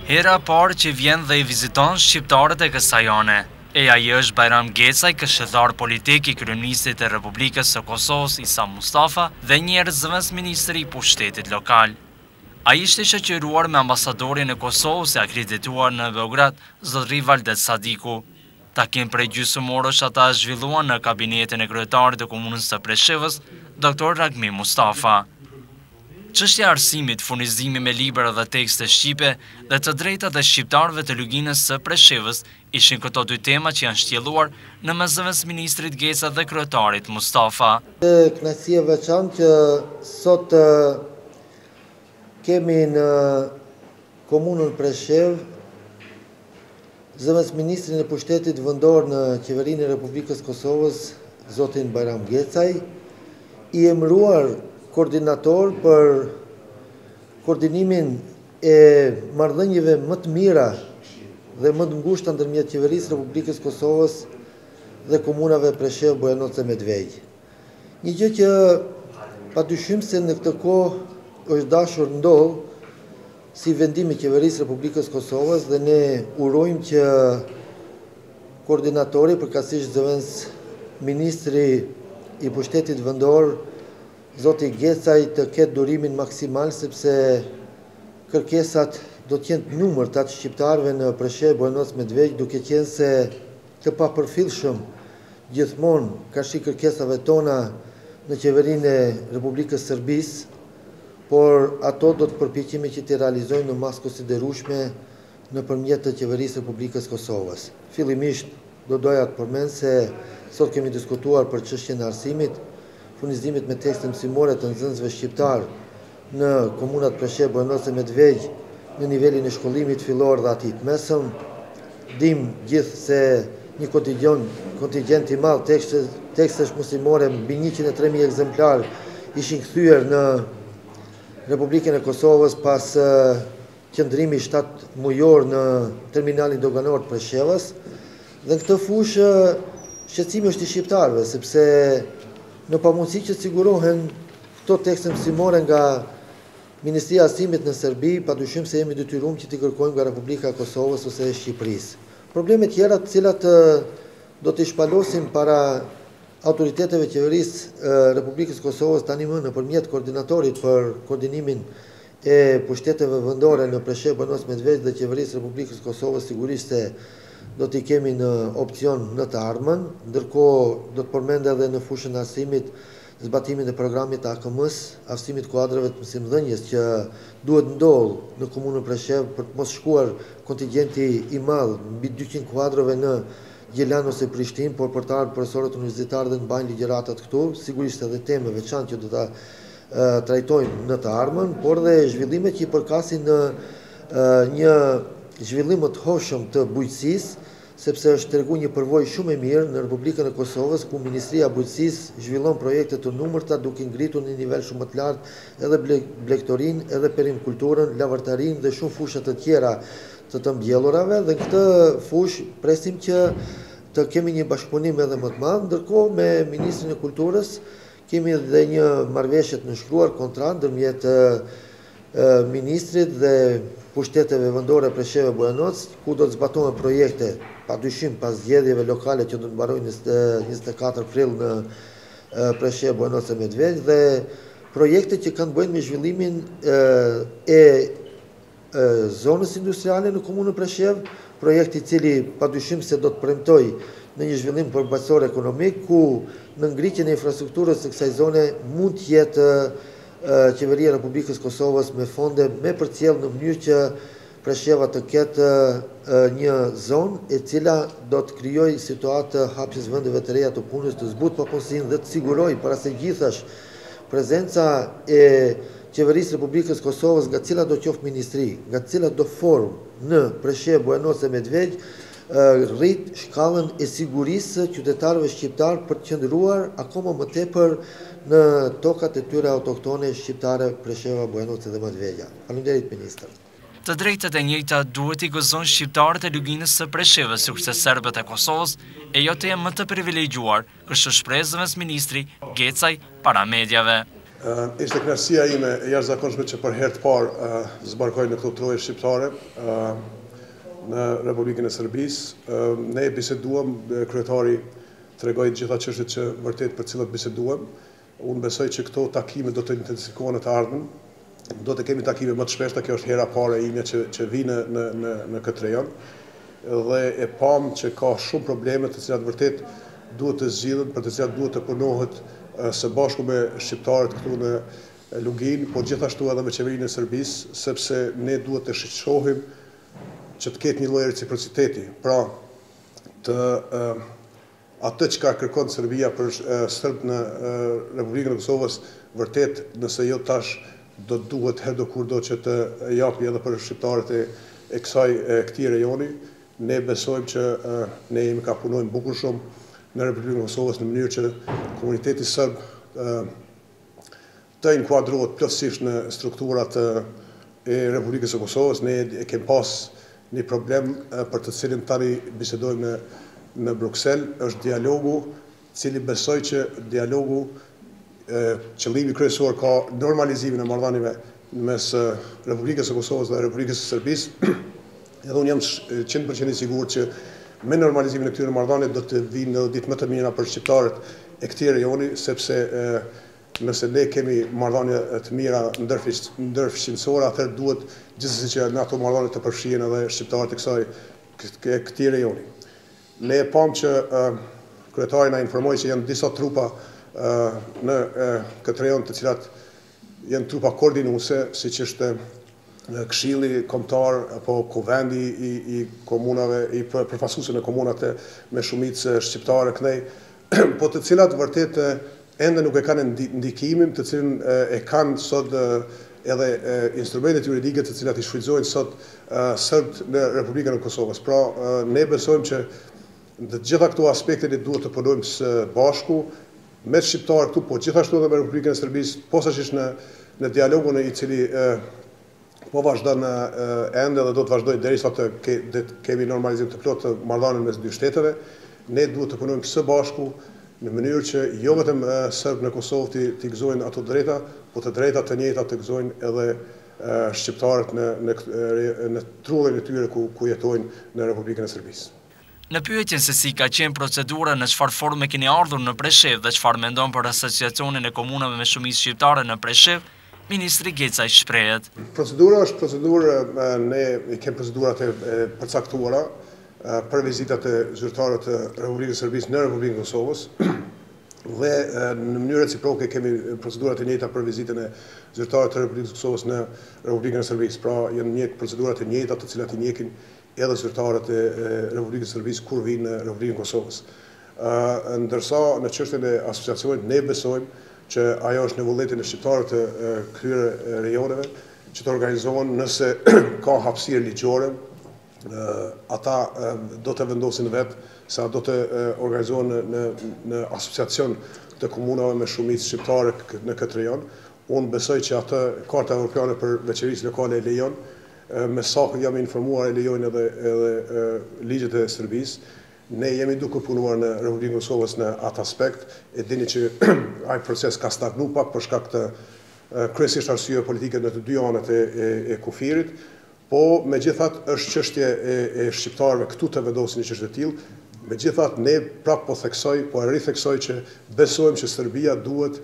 Hera parë që vjen dhe i viziton shqiptarët e kësajone. E ai është Bajram Gecaj, këshillar politik i kryeministit e Republikës së Kosovës Isa Mustafa dhe njerëzës ministri i pushtetit lokal. Ai ishte shoqëruar me ambasadorin e Kosovës e akredituar në Beograd, zotëri Valdet Sadiku. Takim prej gjysmorësh ata zhvilluan në kabinetin e kryetarit të komunës së Preshevës, Dr. Ragmi Mustafa. Çështja e arsimit, furnizimi me libra dhe tekste shqipe dhe të drejtat e shqiptarëve të luginës së Preshevës ishin këto dy tema që janë shtjelluar në mesëmes ministrit Geca dhe kryetarit Mustafa. Kënaqësi e veçantë që sot kemi në komunën Preshevë zëvendës ministrin e pushtetit vendor në qeverinë e Republikës Kosovës, zotin Bajram Gecaj, i emëruar koordinator për koordinimin e marrëdhënieve më të mira dhe më të ngushta ndërmjet qeverisë Republikës Kosovës dhe komunave Preshevë, Bujanovac e Medvej. Një gjë që padyshim se në këtë kohë është dashur ndodh si vendim i qeverisë Republikës Kosovës dhe ne urojmë që koordinatori, përkatësisht zëvendës ministri i pushtetit vendor, zoti Gecaj, të ketë durimin maksimal, sepse kërkesat do të jenë numër të atë shqiptarëve në Preshevë, Bujanovac, Medvej, duke qenë se të papërfillshëm gjithmonë ka shi kërkesave tona në qeverinë e Republikës Serbisë, por ato do të përpiqemi që të realizojmë në masë konsiderueshme nëpërmjet të qeverisë Republikës Kosovës. Fillimisht do doja të përmend se sot kemi diskutuar për çështjen e arsimit, furnizimit me tekste mësimore të nxënësve shqiptar në komunat Preshevë, Bujanovac e Medvej në nivelin e shkollimit fillor dhe aty të mesëm. Dim gjithë se një kontingjent i madh tekstesh mësimore mbi 103.000 ekzemplar ishin kthyer në Republikën e Kosovës pas qëndrimi 7 mujor në terminalin doganor të Preshevës. Dhe në këtë fushë shqetësimi është i shqiptarëve, sepse në pamundësi që sigurohen këto tekste mësimore nga Ministria e Arsimit në Serbi, padyshim se jemi detyruar që t'i kërkojmë nga Republika e Kosovës ose e Shqipërisë. Probleme tjera të cilat do t'i shpalosim para autoriteteve qeverisë Republikës Kosovës tani më nëpërmjet koordinatorit për koordinimin e pushteteve vendore në Preshevë, Bujanovac, Medvej dhe qeverisë Republikës Kosovës, sigurisht se do t'i kemi në opcion në të ardhmen, ndërkohë do të përmend edhe në fushën e arsimit zbatimin e programit të AKM-s, arsimit kuadreve të mësimdhënies që duhet ndodh në komunën Preshevë për të mos shkuar kontingjenti i madh mbi 200 kuadrove në Gjelan ose Prishtinë, por për të ardhur profesorët universitarë dhe në bajnë ligjëratat këtu, sigurisht edhe teme veçantë që do ta trajtojmë në të ardhmen, por dhe zhvillimet që i përkasin në një zhvillim të hoshëm të bujqësisë, sepse është treguar një përvojë shumë e mirë në Republikën e Kosovës, ku Ministria e Bujqësisë zhvillon projekte të numërta duke ngritur në nivel shumë më të lartë edhe blegtorinë, edhe perikulturën, lavërtarinë dhe shumë fusha të tjera të mbjellurave, dhe në këtë fushë presim që të kemi një bashkëpunim edhe më të madh. Ndërkohë me Ministrin e Kulturës kemi edhe një marrëveshje të nënshkruar kontratë ndërmjet ministrit dhe pushteteve vendore Preshevë, Bujanovac, ku do të zbatohen projekte padyshim pas zgjedhjeve lokale që do të mbarojnë 24 prill në Preshevë, Bujanovac e Medvej, dhe projekte që kanë bëjnë me zhvillimin e zonës industriale në komunën Preshevë, projekt i cili padyshim se do të premtoj në një zhvillim përmbajtësor ekonomik, ku në ngritjen e infrastrukturës së kësaj zone mund të jetë qeveria e Republikës Kosovës me fonde me përcjell në mënyrë që Presheva të ketë një zonë e cila do të krijojë situatë hapjes vendeve të reja të punës, të zbutë papunësinë dhe të sigurojë para së gjithash prezenca e qeverisë Republikës Kosovës nga cila do qoftë ministri, nga cila do formë në Preshevë, Bujanovac e Medvej, rrit shkallën e sigurisë qytetarëve shqiptar për të qëndruar akoma më tepër në tokat e tyre autoktone shqiptare Presheva, Bujanovac dhe Medveja. Faleminderit ministër. Të drejtat e njëjta duhet i gëzojnë shqiptarët e luginës së Preshevës, sikurse serbët e Kosovës, e jo të jenë më të privilegjuar, kështu shpreh zëvendës ministri Gecaj para mediave. Ishte kënaqësia ime e jashtëzakonshme që për herë të parë zbarkoj në këto troje shqiptare në Republikën e Serbisë. Ne biseduam, kryetari tregoi të gjitha çështjet që vërtet për cilat biseduam. Unë besoj që këto takime do të intensifikohen në të ardhmen. Do të kemi takime më të shpeshta, kjo është hera e parë ime që vi në këtë rajon. Dhe e pam që ka shumë probleme të cilat vërtet duhet të zgjidhen, për të cilat duhet të punohet së bashku me shqiptarët këtu në Lugin, por gjithashtu edhe me qeverinë e Serbisë, sepse ne duhet të shohim që të ketë një lloj reciprociteti. Pra, atë që kërkon Serbia për Serb në Republikën e Kosovës, vërtet nëse jo tash do duhet herdo kurdo që të japi edhe për shqiptarët e këtij rajoni. Ne besojmë që ne jemi ka punojmë bukur shumë në Republikën e Kosovës në mënyrë që komuniteti serb të inkuadrohet plotësisht në strukturat e Republikës së Kosovës. Ne e kemi pas një problem për të cilin tani bisedojmë në Bruksel, është dialogu, cili besoj që dialogu qëllimi kryesor ka normalizimin e marrëdhënieve mes Republikës së Kosovës dhe Republikës së Serbisë. Edhe unë jam 100% i sigurt që me normalizimin e këtyre marrëdhënieve do të vinë në ditë më të mira për shqiptarët e këtij rajoni, sepse nëse ne kemi marrëdhënie të mira ndërfshimësore, atëherë duhet gjithsesi që në ato marrëdhënie të përfshihen edhe shqiptarët e këtij rajoni. Ne e pam që kryetari na informoi që janë disa trupa në këtë rajon, të cilat janë trupa koordinuese, siç është Këshilli Kombëtar apo Kuvendi i komunave, i përfaqësuesve në komunat me shumicë shqiptare kënej, po të cilat vërtet ende nuk e kanë ndikimin, të cilin e kanë sot edhe instrumentet juridike të cilat i shfrytëzojnë sot Serbët në Republikën e Kosovës. Pra, ne besojmë që në gjitha këto aspekte ne duhet të punojmë së bashku me shqiptarë këtu, po gjithashtu edhe me Republikën e Serbisë, posaçërisht në dialogun i cili po vazhdon ende dhe do të vazhdoj derisa të kemi normalizim të plotë të marrëdhënieve mes dy shteteve. Ne duhet të punojmë së bashku në mënyrë që jo vetëm Serbë në Kosovë të gëzojnë ato drejta, po të drejta të njëjta të gëzojnë edhe shqiptarët në trullin e tyre ku jetojnë në Republikën e Serbisë. Në pyetjen se si ka qenë procedura, në çfarë forme keni ardhur në Preshev dhe çfarë mendon për asociacionin e komunave me shumicë shqiptare në Preshev, Ministri Gecaj shprehet. Procedura është procedurë, ne kemi procedurat e përcaktuara për vizitat e zyrtarëve të Republikës së Serbisë në Republikën e Kosovës dhe në mënyrë reciproke kemi procedurat e njëjta për vizitën e zyrtarëve të Republikës së Kosovës në Republikën e Serbisë. Pra janë procedurat e njëjta të cilat i njekin edhe zyrtarët e Republikës së Serbisë kur vinë në Republikën e Kosovës. Ndërsa në çështjen e asociacionit ne besojmë që ajo është në vullnetin e shqiptarëve të këtyre rajoneve që të organizohen nëse ka hapësirë ligjore, ata do të vendosin vetë se do të organizohen në asociacion të komunave me shumicë shqiptare në këtë rajon. Unë besoj që atë Karta Evropiane për Veçërisë Lokale e lejon, me sa jam informuar e lejojnë edhe ligjet e Serbisë. Ne jemi duke punuar në Republikën e Kosovës në atë aspekt, e dini që ai proces ka stagnuar pak për shkak të kryesisht arsyeve politike në të dy anët e kufirit, po megjithatë është çështje e shqiptarëve këtu të vendosin një çështje të tillë. Megjithatë ne prapë po e ritheksoj që besojmë që Serbia duhet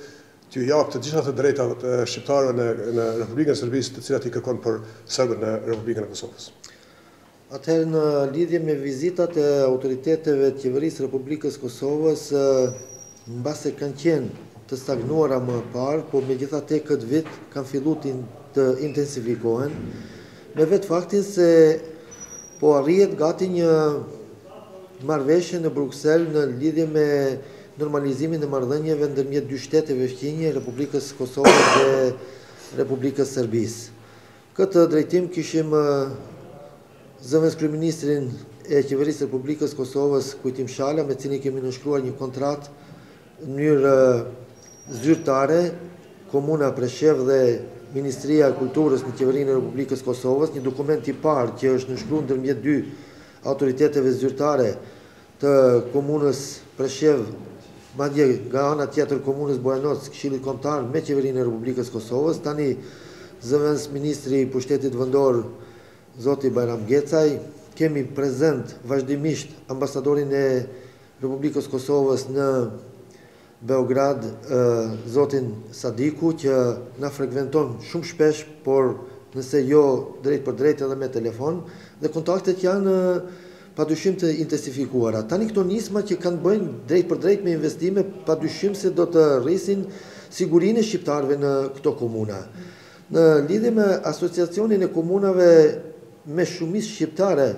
t'ju japë të gjitha të drejtat shqiptarëve në Republikën e Serbisë, të cilat i kërkon për serbët në Republikën e Kosovës. Atëherë në lidhje me vizitat e autoriteteve të qeverisë Republikës Kosovës, mbase kanë qenë të stagnuara më parë, po megjithatë këtë vit kanë filluar të intensifikohen, me vetë faktin se po arrihet gati një marrëveshje në Bruksel në lidhje me normalizimin e marrëdhënieve ndërmjet dy shteteve fqinje, Republikës Kosovës dhe Republikës Serbisë. Këtë drejtim kishim zëvendës kryeministrin e qeverisë Republikës Kosovës, Kujtim Shala, me cilin kemi nënshkruar një kontratë në mënyrë zyrtare, Komuna Preshev dhe Ministria e Kulturës në qeverinë e Republikës Kosovës, një dokument i parë që është nënshkruar ndërmjet dy autoriteteve zyrtare të komunës Preshev madje nga ana tjetër komunës Bojanoc, Këshillit Kombëtar me Qeverinë e Republikës Kosovës, tani zëvendës ministri i pushtetit vendor zoti Bajram Gecaj, kemi prezent vazhdimisht ambasadorin e Republikës Kosovës në Beograd, zotin Sadiku, që na frekventon shumë shpesh, por nëse jo drejt për drejt edhe me telefon, dhe kontaktet janë padyshim të intensifikuara. Tani këto nisma që kanë bëjnë drejt për drejt me investime, padyshim se do të rrisin sigurinë e shqiptarëve në këto komuna. Në lidhje me asociacionin e komunave me shumicë shqiptare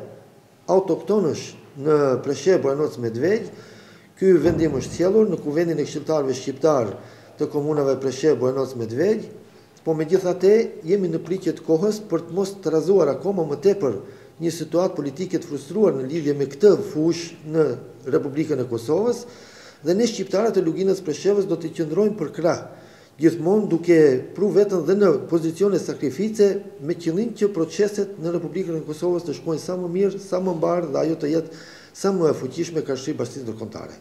autoktonësh në Preshevë, Bojanoc, Medvegj, ky vendim është sjellur në Kuvendin e Këshilltarëve Shqiptar të komunave Preshevë, Bojanoc, Medvegj, po megjithatë jemi në pritje të kohës për të mos trazuar akoma më tepër një situatë politike të frustruar në lidhje me këtë fushë në Republikën e Kosovës, dhe ne shqiptarët e luginës Preshevës do të qëndrojmë për krah, gjithmonë duke pru vetën dhe në pozicione sakrifice, me qëllim që proceset në Republikën e Kosovës të shkojnë sa më mirë, sa më mbarë, dhe ajo të jetë sa më e fuqishme karshi bashkisë ndërkombëtare.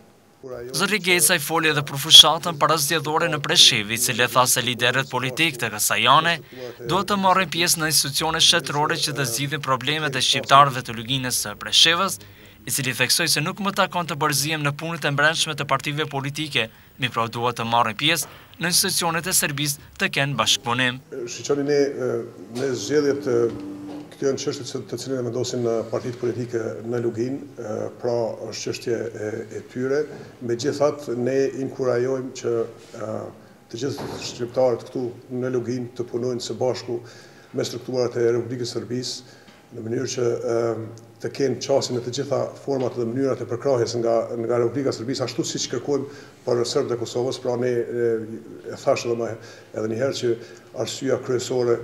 Zoti Gecaj foli edhe për fushatën parazgjedhore në Preshevë, i cili tha se liderët politik të kësaj ane duhet të marrin pjesë në institucione shtetërore që të zgjidhin problemet e shqiptarëve të luginës së Preshevës, i cili theksoi se nuk më takon të bërzihem në punët e mbrëmshme të partive politike, mirëpo duhet të marrin pjesë në institucionet e Serbisë të kenë bashkëpunim. Shiqoni ne zgjedhjet këto janë çështje të cilën e vendosin partitë politike në Luginë, pra është çështje e tyre. Megjithatë, ne inkurajojmë që të gjithë shqiptarët këtu në Luginë të punojnë së bashku me strukturat e Republikës Serbisë në mënyrë që të kenë qasjen në të gjitha format dhe mënyrat e përkrahjes nga Republika e Serbisë, ashtu siç kërkojmë për serbët e Kosovës. Pra ne e thash edhe një herë që arsyeja kryesore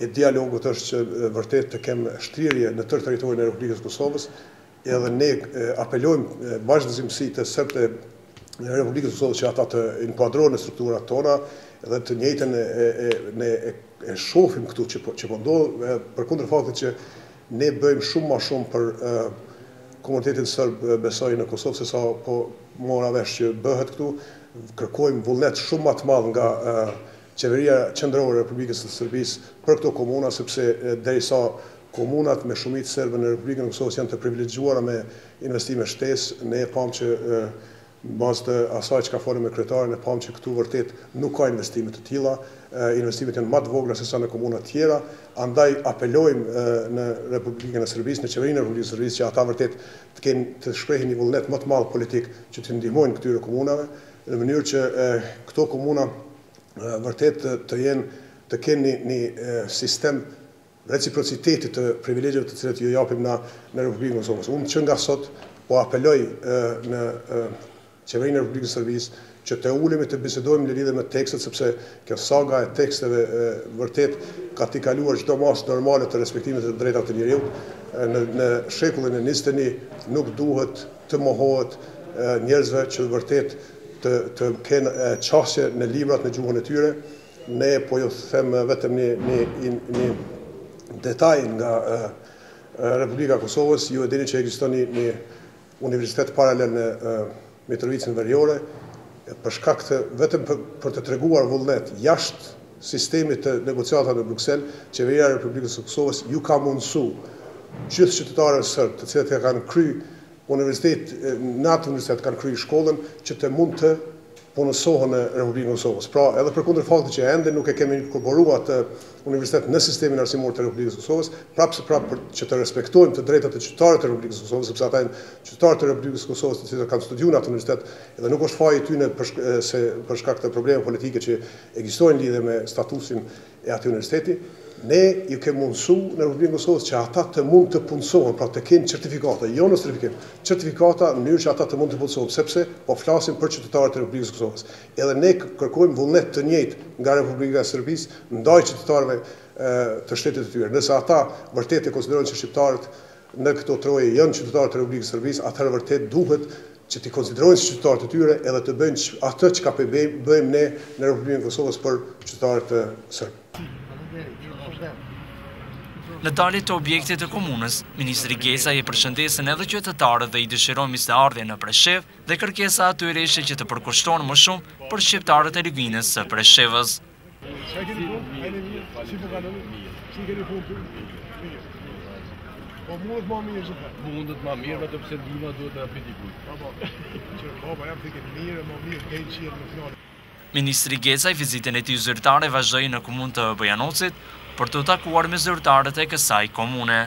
e dialogut është që vërtet të kemë shtrirje në tërë territorin e Republikës Kosovës, edhe ne apelojmë bashkëdhënësi të serbët e Republikës Kosovës që ata të inkuadrohen në strukturat tona, edhe të njëjtën e shohim këtu që po ndodh, përkundër faktit që ne bëjmë shumë më shumë për komunitetin serb besoj në Kosovë se sa po mora vesh që bëhet këtu. Kërkojmë vullnet shumë më të madh nga Qeveria Qendrore e Republikës së Serbisë për këto komuna, sepse derisa komunat me shumicë serbe në Republikën e Kosovës janë të privilegjuara me investime shtesë, ne e pam që në bazë të asaj që ka folur me kryetarin, e pam që këtu vërtet nuk ka investime të tilla, investimet janë më të vogla se sa në komuna të tjera, andaj apelojmë në Republikën e Serbisë, në Qeverinë e Republikës së Serbisë, që ata vërtet të shprehin një vullnet më të madh politik që të ndihmojnë këtyre komunave, në mënyrë që këto komuna vërtet të kenë një sistem reciprociteti të privilegjeve të cilat ju japim në Republikën e Kosovës. Unë që nga sot po apeloj në Qeverinë e Republikës së Serbisë që të ulemi të bisedojmë në lidhje me tekstet, sepse kjo saga e teksteve vërtet ka t'i kaluar çdo masë normale të respektimit të drejtave të njerëzit. Në shekullin e 21 nuk duhet të mohohet njerëzve që vërtet të kenë qasje në librat në gjuhën e tyre. Ne po ju them vetëm një detaj nga Republika e Kosovës. Ju e dini që ekziston një universitet paralel në Mitrovicën Veriore, për shkak të vetëm për të treguar vullnet jashtë sistemit të negociatave në Bruksel, Qeveria e Republikës së Kosovës ju ka mundësu gjithë qytetarët serb të cilët kanë kryer në atë universitet kanë kryer shkollën që të mund të punësohen në Republikën e Kosovës. Pra, edhe përkundër faktit që ende nuk e kemi inkorporuar atë universitet në sistemin arsimor të Republikës së Kosovës, prapë që të respektojmë të drejtat e qytetarëve të Republikës së Kosovës, sepse ata janë qytetarët e Republikës së Kosovës të cilët kanë studiuar në atë universitet, edhe nuk është faji i tyre për shkak të probleme politike që ekzistojnë lidhje me statusin e atij universiteti. Ne ju kemi mundësu në Republikën e Kosovës që ata të mund të punësohen, pra të kenë certifikata, jo nostrifikim, certifikata në mënyrë që ata të mund të punësohen, sepse po flasim për qytetarët e Republikës së Kosovës. Edhe ne kërkojmë vullnet të njëjtë nga Republika e Serbisë ndaj qytetarëve të shtetit të tyre. Nëse ata vërtet e konsiderojnë që shqiptarët në këto troje janë qytetarët e Republikës së Serbisë, atëherë vërtet duhet që t'i konsiderojnë si qytetarët të tyre edhe të bëjnë atë që ka bëjmë ne në Republikën e Kosovës për qytetarët e serb. Në dalje të objektit të komunës, Ministri Gecaj e përshëndesin edhe qytetarët dhe i dëshiron mirëseardhje në Preshevë dhe kërkesa atyre ishte që të përkushtohen më shumë për shqiptarët e Lugvinës së Preshevës. Po mundet ma mirë që fa? Mundet ma mirë, vetëm se dhuna duhet të apiti kuj. Baba jam tike mirë, ma mirë, kejtë qirë në fjallë. Ministri Gecaj vizitën e tij zyrtare vazhdoi në komunë të Bojanocit për të takuar me zyrtarët e kësaj komune.